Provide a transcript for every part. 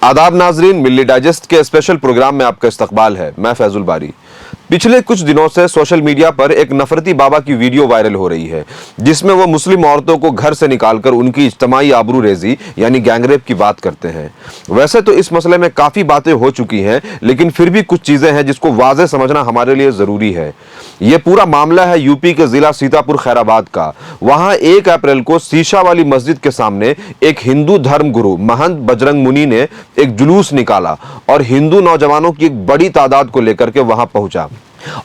आदाब नाजरीन, मिल्ली डाइजेस्ट के स्पेशल प्रोग्राम में आपका इस्तकबाल है। मैं फैजुल बारी। पिछले कुछ दिनों से सोशल मीडिया पर एक नफरती बाबा की वीडियो वायरल हो रही है, जिसमें वो मुस्लिम औरतों को घर से निकालकर उनकी इज्तिमाई आबरू रेजी यानी गैंगरेप की बात करते हैं। वैसे तो इस मसले में काफी बातें हो चुकी हैं, लेकिन फिर भी कुछ चीजें हैं जिसको वाज़े समझना हमारे लिए जरूरी है। यह पूरा मामला है यूपी के जिला सीतापुर खैराबाद का। वहां 1 अप्रैल को शीशा वाली मस्जिद के सामने एक हिंदू धर्म गुरु महंत बजरंग मुनि ने एक जुलूस निकाला और हिंदू नौजवानों की एक बड़ी तादाद को लेकर के वहां पहुंचा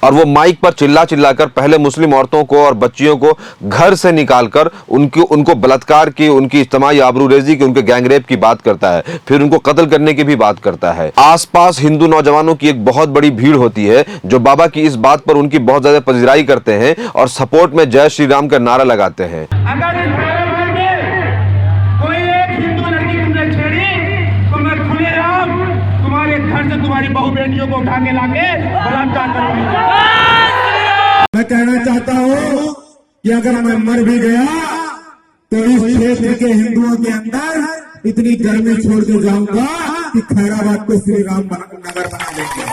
और वो माइक पर चिल्ला चिल्लाकर पहले मुस्लिम औरतों को और बच्चियों को घर से निकालकर उनको बलात्कार की, उनकी इज्तिमाई आबरूरेजी की, उनके गैंगरेप की बात करता है, फिर उनको कत्ल करने की भी बात करता है। आसपास हिंदू नौजवानों की एक बहुत बड़ी भीड़ होती है जो बाबा की इस बात पर उनकी बहुत ज्यादा पजीराई करते हैं और सपोर्ट में जय श्री राम का नारा लगाते हैं। तुम्हारी बहू बेटियों को उठा के लाके बलात्कार करूंगी। मैं कहना चाहता हूँ कि अगर मैं मर भी गया तो इस क्षेत्र के हिंदुओं के अंदर इतनी गर्मी छोड़ के जाऊंगा कि खैराबाद को श्री राम नगर बना देंगे।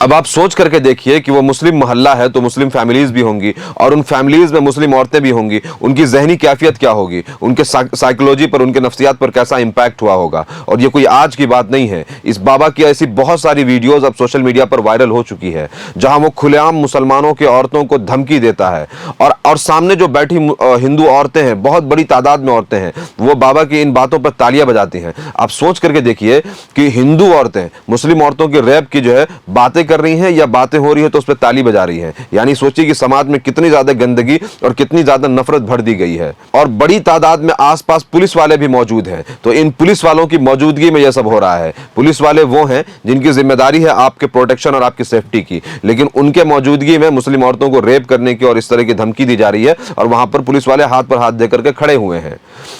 अब आप सोच करके देखिए कि वो मुस्लिम मोहल्ला है तो मुस्लिम फैमिलीज भी होंगी और उन फैमिलीज में मुस्लिम औरतें भी होंगी। उनकी जहनी कैफियत क्या होगी, उनके साइकोलॉजी पर, उनके नफ्सियात पर कैसा इंपैक्ट हुआ होगा। और ये कोई आज की बात नहीं है। इस बाबा की ऐसी बहुत सारी वीडियोस अब सोशल मीडिया पर वायरल हो चुकी है जहां वो खुलेआम मुसलमानों के औरतों को धमकी देता है और सामने जो बैठी हिंदू औरतें हैं, बहुत बड़ी तादाद में औरतें हैं, वो बाबा की इन बातों पर तालियां बजाती हैं। आप सोच करके देखिए कि हिंदू औरतें मुस्लिम औरतों के रेप की जो है बातें कर रही हैं या बातें हो रही है तो उस पर ताली बजा रही हैं। यानी सोचिए कि समाज में कितनी ज्यादा गंदगी और कितनी ज्यादा नफरत भर दी गई है और बड़ी तादाद में आसपास पुलिस वाले भी मौजूद हैं। तो इन पुलिस वालों की मौजूदगी में यह सब हो रहा है। पुलिस वाले वो हैं जिनकी जिम्मेदारी है आपके प्रोटेक्शन और आपकी सेफ्टी की, लेकिन उनके मौजूदगी में मुस्लिम औरतों को रेप करने की और इस तरह की धमकी दी जा रही है और वहां पर पुलिस वाले हाथ पर हाथ देकर के खड़े हुए हैं।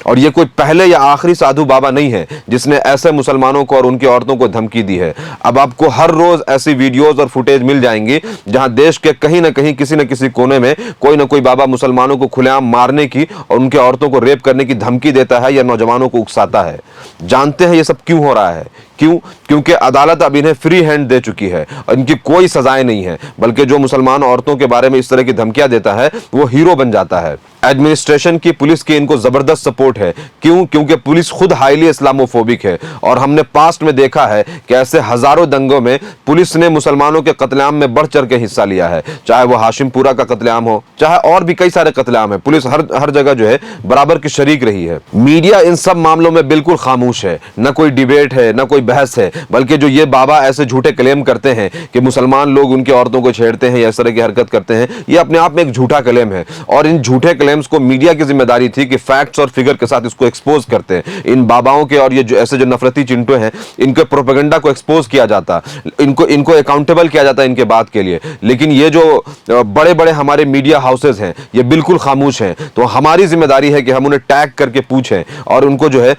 और ये कोई पहले या आखिरी साधु बाबा नहीं है जिसने ऐसे मुसलमानों को और उनकी औरतों को धमकी दी है। अब आपको हर रोज ऐसी वीडियोस और फुटेज मिल जाएंगी जहां देश के कहीं ना कहीं किसी न किसी कोने में कोई ना कोई बाबा मुसलमानों को खुलेआम मारने की और उनके औरतों को रेप करने की धमकी देता है या नौजवानों को उकसाता है। जानते हैं ये सब क्यों हो रहा है? क्योंकि अदालत अब इन्हें फ्री हैंड दे चुकी है और इनकी कोई सजाएं नहीं है, बल्कि जो मुसलमान औरतों के बारे में इस तरह की धमकियां देता है वो हीरो बन जाता है। एडमिनिस्ट्रेशन की, पुलिस की इनको जबरदस्त सपोर्ट है। क्योंकि पुलिस खुद हाईली इस्लामोफोबिक है और हमने पास्ट में देखा है कि ऐसे हजारों दंगों में पुलिस ने मुसलमानों के कत्लेआम में बढ़ चढ़ के हिस्सा लिया है। चाहे वो हाशिमपुरा का कत्लेआम हो, चाहे और भी कई सारे कत्लेआम है, पुलिस हर जगह जो है बराबर की शरीक रही है। मीडिया इन सब मामलों में बिल्कुल खामोश है। न कोई डिबेट है, न कोई बहस है, बल्कि जो ये बाबा ऐसे झूठे क्लेम करते हैं कि मुसलमान लोग उनकी औरतों को छेड़ते हैं या इस तरह की हरकत करते हैं, ये अपने आप में एक झूठा क्लेम है। और इन झूठे क्लेम्स को मीडिया की जिम्मेदारी थी कि फैक्ट्स और फिगर के साथ इसको एक्सपोज करते हैं। इन बाबाओं के और ये जो ऐसे जो नफरती चिंटू हैं, इनके प्रोपेगेंडा को एक्सपोज किया जाता, इनको अकाउंटेबल किया जाता इनके बात के लिए। लेकिन ये जो बड़े बड़े हमारे मीडिया हाउसेज हैं ये बिल्कुल खामोश हैं। तो हमारी जिम्मेदारी है कि हम उन्हें टैग करके पूछें और उनको जो है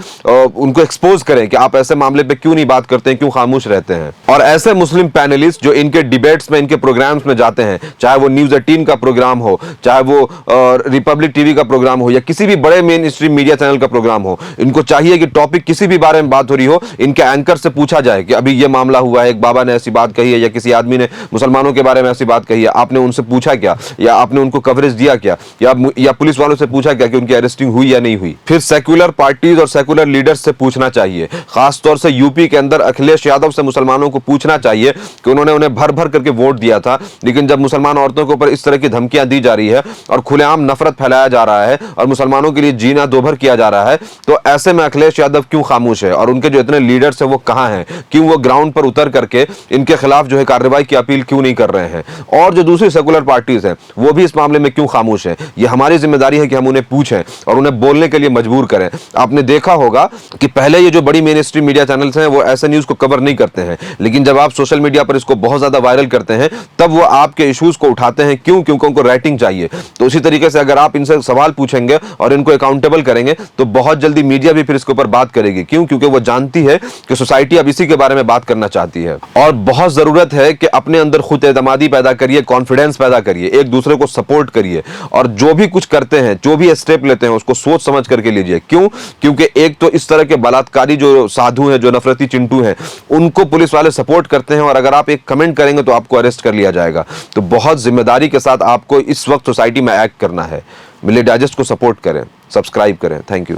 उनको एक्सपोज करें कि आप ऐसे मामले पे क्यों नहीं बात करते हैं, क्यों खामोश रहते हैं। और ऐसे मुस्लिम पैनलिस्ट जो इनके डिबेट्स में, इनके प्रोग्राम्स में जाते हैं, चाहे वो न्यूज़ 18 का प्रोग्राम हो, चाहे वो रिपब्लिक टीवी का प्रोग्राम हो या किसी भी बड़े मेन स्ट्रीम मीडिया चैनल का प्रोग्राम हो, इनको चाहिए कि टॉपिक किसी भी बारे में बात हो रही हो, इनके एंकर से पूछा जाए कि अभी ये मामला हुआ है, एक बाबा ने ऐसी बात कही है या किसी आदमी ने मुसलमानों के बारे में ऐसी बात कही है, आपने उनसे पूछा क्या या आपने उनको कवरेज दिया क्या या पुलिस वालों से पूछा क्या कि उनकी अरेस्टिंग हुई या नहीं हुई। फिर सेक्युलर पार्टीज और सेक्युलर लीडर्स से पूछना चाहिए। खासतौर से यूपी के अंदर अखिलेश यादव से मुसलमानों को पूछना चाहिए कि उन्होंने उन्हें भर भर करके वोट दिया था, लेकिन जब मुसलमान औरतों के ऊपर इस तरह की धमकियां दी जा रही है और खुलेआम नफरत फैलाया जा रहा है और मुसलमानों के लिए जीना दोभर किया जा रहा है, तो ऐसे में अखिलेश यादव क्यों खामोश है और उनके जो इतने लीडर्स हैं वो कहां हैं? क्यों वो ग्राउंड पर उतर करके इनके खिलाफ जो है कार्रवाई की अपील क्यों नहीं कर रहे हैं? और जो दूसरी सेकुलर पार्टीज हैं वो भी इस मामले में क्यों खामोश है? ये हमारी जिम्मेदारी है कि हम उन्हें पूछें और उन्हें बोलने के लिए मजबूर करें। आपने देखा होगा कि पहले ये जो बड़ी मेन स्ट्रीम मीडिया चैनल्स हैं वो ऐसे न्यूज को कवर नहीं करते हैं, लेकिन जब आप सोशल मीडिया पर इसको बहुत ज्यादा वायरल करते हैं तब वो आपके इश्यूज को उठाते हैं। क्यों? क्योंकि उनको रेटिंग चाहिए। तो उसी तरीके से अगर आप इनसे सवाल पूछेंगे और इनको अकाउंटेबल करेंगे तो बहुत जल्दी मीडिया भी फिर इसके ऊपर बात करेगी। क्यों? क्योंकि वो जानती है कि सोसाइटी अब इसी के बारे में बात करना चाहती है। और बहुत जरूरत है कि अपने अंदर खुद एतमादी पैदा करिए, कॉन्फिडेंस पैदा करिए, एक दूसरे को सपोर्ट करिए, और जो भी कुछ करते हैं, जो भी स्टेप लेते हैं, उसको सोच समझ करके लीजिए। क्यों? क्योंकि एक तो इस तरह के बलात्कारी जो साधु हैं, जो नफरती चिंटू हैं, उनको पुलिस वाले सपोर्ट करते हैं, और अगर आप एक कमेंट करेंगे तो आपको अरेस्ट कर लिया जाएगा। तो बहुत जिम्मेदारी के साथ आपको इस वक्त सोसाइटी में एक्ट करना है। मिले डाइजेस्ट को सपोर्ट करें, सब्सक्राइब करें। Thank you.